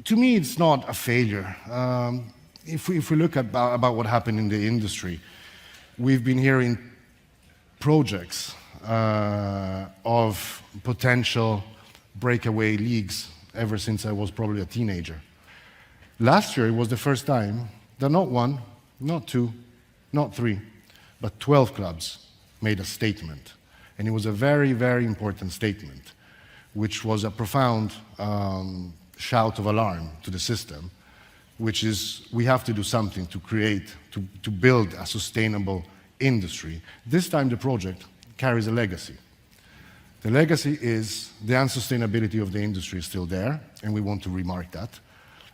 to me, it's not a failure. If we look at about what happened in the industry, we've been hearing projects of potential breakaway leagues ever since I was probably a teenager. Last year, it was the first time that not one, not two, not three, but 12 clubs made a statement. And it was a very, very important statement, which was a profound shout of alarm to the system, which is we have to do something to create, to build a sustainable industry. This time the project carries a legacy. The legacy is the unsustainability of the industry is still there, and we want to remark that.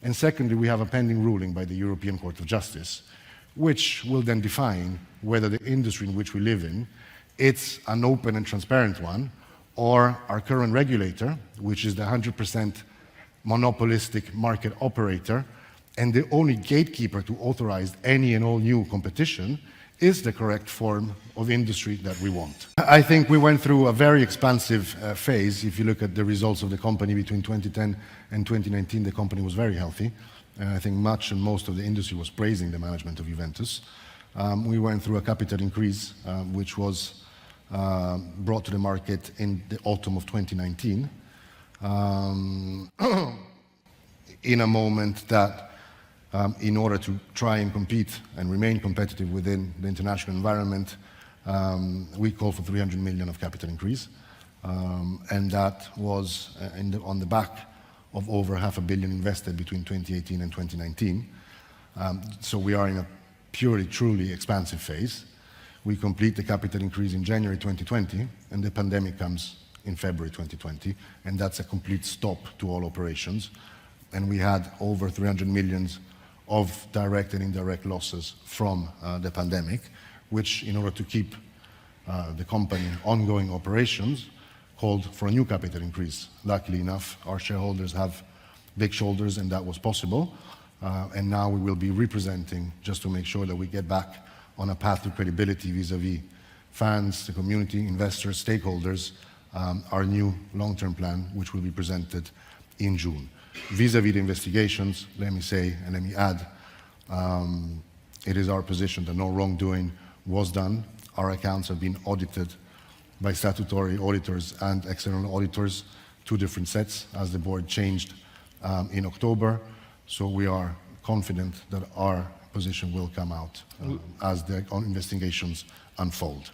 And secondly, we have a pending ruling by the European Court of Justice, which will then define whether the industry in which we live in, it's an open and transparent one, or our current regulator, which is the 100% monopolistic market operator, and the only gatekeeper to authorize any and all new competition, is the correct form of industry that we want. I think we went through a very expansive phase. If you look at the results of the company between 2010 and 2019, the company was very healthy. And I think much and most of the industry was praising the management of Juventus. We went through a capital increase, which was brought to the market in the autumn of 2019, in a moment that in order to try and compete and remain competitive within the international environment, we called for 300 million of capital increase, and that was on the back of over half a billion invested between 2018 and 2019. So we are in a purely, truly expansive phase. We complete the capital increase in January 2020, and the pandemic comes in February 2020, and that's a complete stop to all operations. And we had over 300 million of direct and indirect losses from the pandemic, which, in order to keep the company ongoing operations, called for a new capital increase. Luckily enough, our shareholders have big shoulders, and that was possible. And now we will be representing, just to make sure that we get back on a path to credibility vis-a-vis fans, the community, investors, stakeholders, our new long-term plan, which will be presented in June. Vis-a-vis the investigations, let me say, and let me add, it is our position that no wrongdoing was done. Our accounts have been audited by statutory auditors and external auditors, two different sets, as the board changed in October. So we are confident that our position will come out as the investigations unfold.